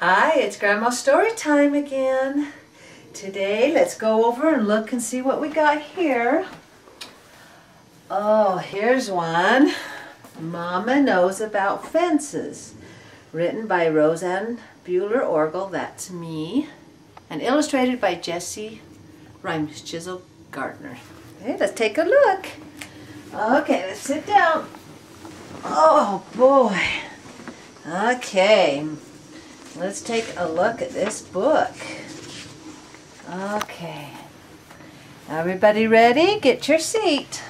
Hi, it's Grandma's story time again. Today, let's go over and look and see what we got here. Oh, here's one. Mama Knows About Fences. Written by Roseanne Buehler-Orgel, that's me. And illustrated by Jessie Rhymes Chisel Gardner. Okay, let's take a look. Okay, let's sit down. Oh boy. Okay. Let's take a look at this book. Okay. Everybody ready? Get your seat.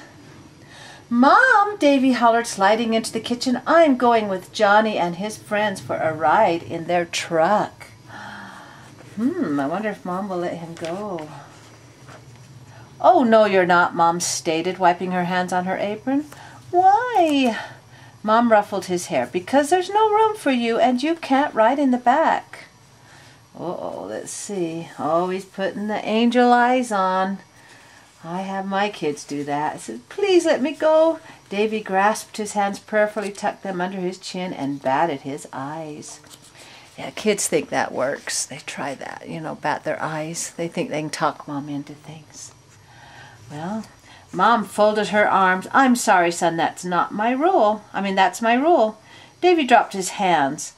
Mom, Davy hollered, sliding into the kitchen. I'm going with Johnny and his friends for a ride in their truck. I wonder if Mom will let him go. Oh, no, you're not, Mom stated, wiping her hands on her apron. Why? Mom ruffled his hair. Because there's no room for you and you can't ride in the back. Uh-oh, let's see. Oh, he's putting the angel eyes on. I have my kids do that. I said, please let me go. Davy grasped his hands prayerfully, tucked them under his chin, and batted his eyes. Yeah, kids think that works. They try that, you know, bat their eyes. They think they can talk Mom into things. Well, Mom folded her arms. I'm sorry, son, that's my rule. That's my rule. Davy dropped his hands.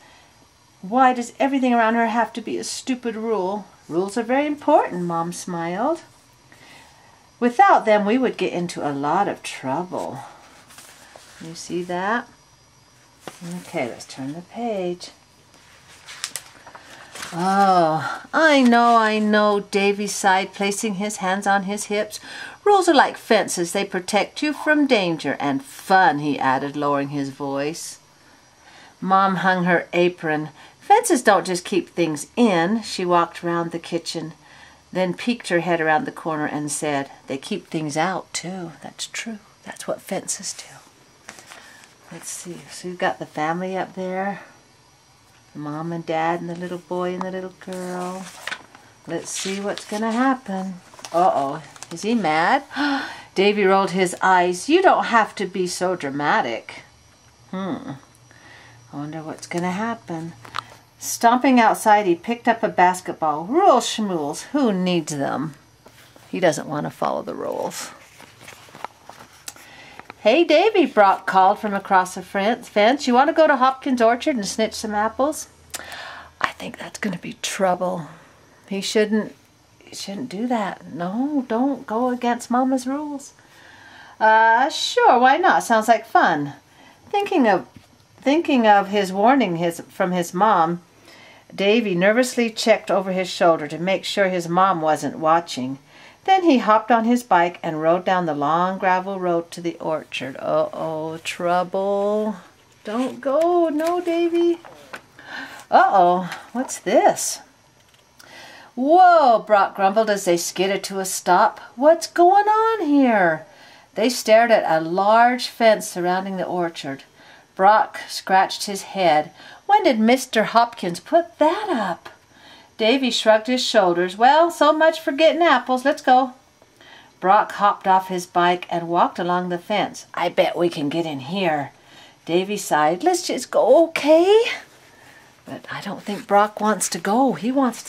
Why does everything around her have to be a stupid rule? Rules are very important, Mom smiled. Without them, we would get into a lot of trouble. You see that? Okay, let's turn the page. Oh, I know, Davy sighed, placing his hands on his hips. Rules are like fences. They protect you from danger and fun, he added, lowering his voice. Mom hung her apron. Fences don't just keep things in. She walked round the kitchen, then peeked her head around the corner and said, they keep things out, too. That's true. That's what fences do. Let's see. So you've got the family up there. Mom and Dad and the little boy and the little girl. Let's see what's going to happen. Uh-oh. Is he mad? Davy rolled his eyes. You don't have to be so dramatic. I wonder what's going to happen. Stomping outside, he picked up a basketball. Rules, schmools. Who needs them? He doesn't want to follow the rules. Hey, Davy, Brock called from across the fence. You want to go to Hopkins' orchard and snitch some apples? I think that's going to be trouble. He shouldn't do that. No, don't go against Mama's rules. Sure, why not? Sounds like fun. Thinking of his warning from his mom, Davy nervously checked over his shoulder to make sure his mom wasn't watching. Then he hopped on his bike and rode down the long gravel road to the orchard. Uh-oh, trouble. Don't go. No, Davy. Uh-oh, what's this? Whoa, Brock grumbled as they skidded to a stop. What's going on here? They stared at a large fence surrounding the orchard. Brock scratched his head. When did Mr. Hopkins put that up? Davy shrugged his shoulders. Well, so much for getting apples. Let's go. Brock hopped off his bike and walked along the fence. I bet we can get in here. Davy sighed. Let's just go, okay? But I don't think Brock wants to go. He wants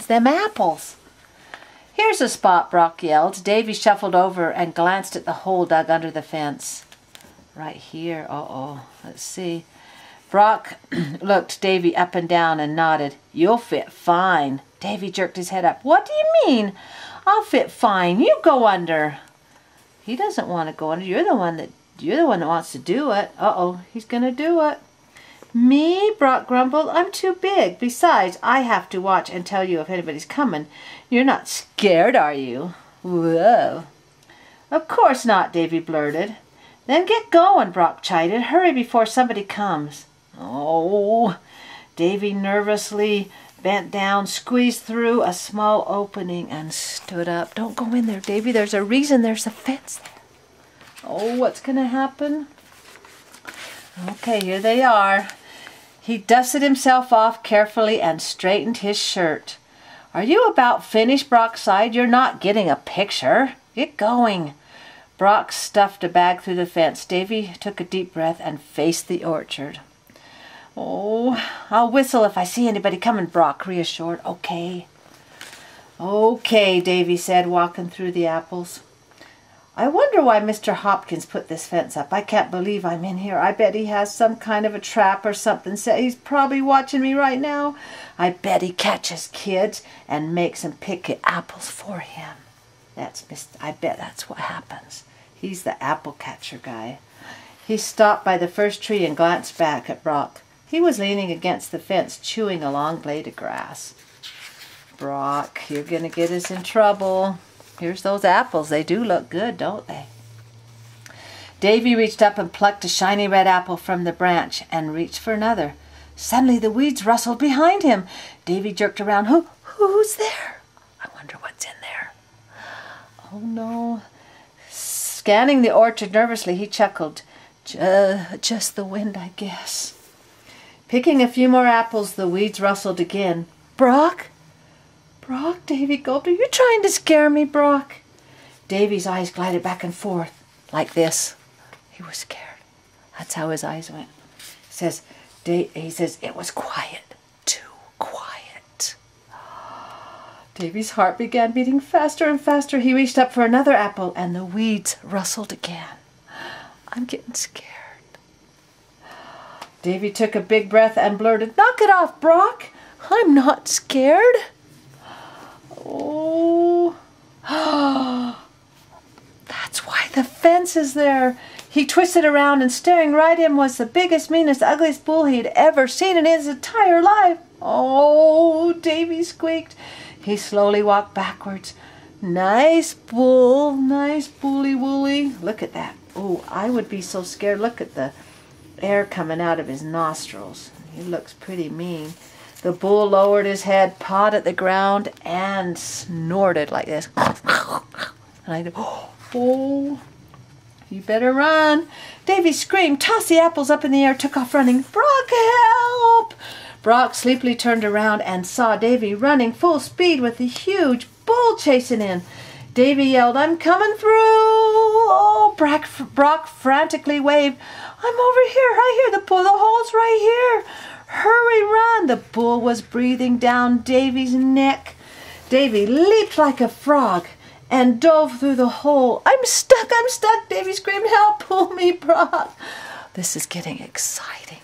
them apples. Here's a spot, Brock yelled. Davy shuffled over and glanced at the hole dug under the fence. Right here. Uh-oh. Let's see. Brock looked Davy up and down and nodded. You'll fit fine. Davy jerked his head up. What do you mean? I'll fit fine. You go under. He doesn't want to go under. You're the one that wants to do it. Uh-oh. He's going to do it. Me? Brock grumbled. I'm too big. Besides, I have to watch and tell you if anybody's coming. You're not scared, are you? Whoa. Of course not, Davy blurted. Then get going, Brock chided. Hurry before somebody comes. Oh. Davy nervously bent down, squeezed through a small opening, and stood up. Don't go in there, Davy. There's a reason there's a fence there. Oh, what's going to happen? Okay, here they are. He dusted himself off carefully and straightened his shirt. Are you about finished? Brock sighed. You're not getting a picture. Get going. Brock stuffed a bag through the fence. Davy took a deep breath and faced the orchard. Oh, I'll whistle if I see anybody coming, Brock reassured. Okay. Okay, Davy said, walking through the apples. I wonder why Mr. Hopkins put this fence up. I can't believe I'm in here. I bet he has some kind of a trap or something. He's probably watching me right now. I bet he catches kids and makes them pick apples for him. I bet that's what happens. He's the apple catcher guy. He stopped by the first tree and glanced back at Brock. He was leaning against the fence, chewing a long blade of grass. Brock, you're going to get us in trouble. Here's those apples. They do look good, don't they? Davy reached up and plucked a shiny red apple from the branch and reached for another. Suddenly the weeds rustled behind him. Davy jerked around. Who's there? I wonder what's in there. Oh, no. Scanning the orchard nervously, he chuckled. Just the wind, I guess. Picking a few more apples, the weeds rustled again. Brock? Brock, Davy gulped. Are you trying to scare me, Brock? Davy's eyes glided back and forth, like this. He was scared. That's how his eyes went. He says, it was quiet. Too quiet. Davy's heart began beating faster and faster. He reached up for another apple, and the weeds rustled again. I'm getting scared. Davy took a big breath and blurted, Knock it off, Brock. I'm not scared. Oh. That's why the fence is there. He twisted around, and staring right at him was the biggest, meanest, ugliest bull he had ever seen in his entire life. Oh, Davy squeaked. He slowly walked backwards. Nice bull, nice bully woolly. Look at that. Oh, I would be so scared. Look at the air coming out of his nostrils. He looks pretty mean. The bull lowered his head, pawed at the ground, and snorted like this. And I thought, oh, you better run. Davy screamed, tossed the apples up in the air, took off running. Brock, help! Brock sleepily turned around and saw Davy running full speed with a huge bull chasing in. Davy yelled, I'm coming through. Oh, Brock frantically waved. I'm over here. I hear the bull. The hole's right here. Hurry, run! The bull was breathing down Davy's neck. Davy leaped like a frog and dove through the hole. I'm stuck, Davy screamed. Help, pull me, Brock. This is getting exciting.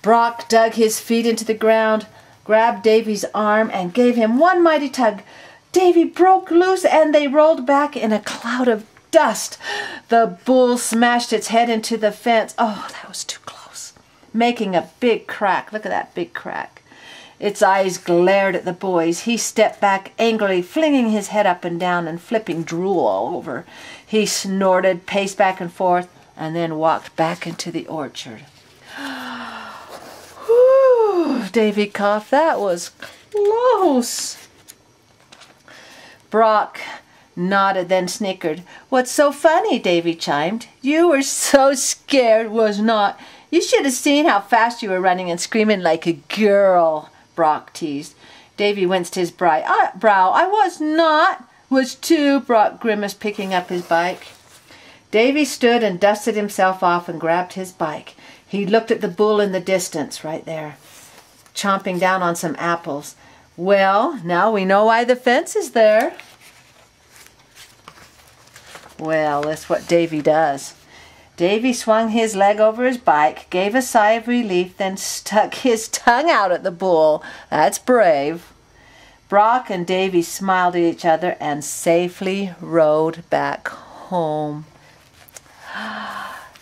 Brock dug his feet into the ground, grabbed Davy's arm, and gave him one mighty tug. Davy broke loose, and they rolled back in a cloud of dust. The bull smashed its head into the fence. Oh, that was too close. Making a big crack. Look at that big crack. Its eyes glared at the boys. He stepped back angrily, flinging his head up and down and flipping drool all over. He snorted, paced back and forth, and then walked back into the orchard. Whew, Davy coughed. That was close. Brock nodded, then snickered. What's so funny? Davy chimed. You were so scared, was not. You should have seen how fast you were running and screaming like a girl, Brock teased. Davy winced his brow. I was not. Was too, Brock grimaced, picking up his bike. Davy stood and dusted himself off and grabbed his bike. He looked at the bull in the distance, right there, chomping down on some apples. Well, now we know why the fence is there. Well, that's what Davy does. Davy swung his leg over his bike, gave a sigh of relief, then stuck his tongue out at the bull. That's brave. Brock and Davy smiled at each other and safely rode back home.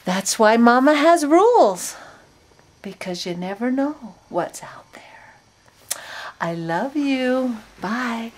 That's why Mama has rules, because you never know what's out there. I love you. Bye.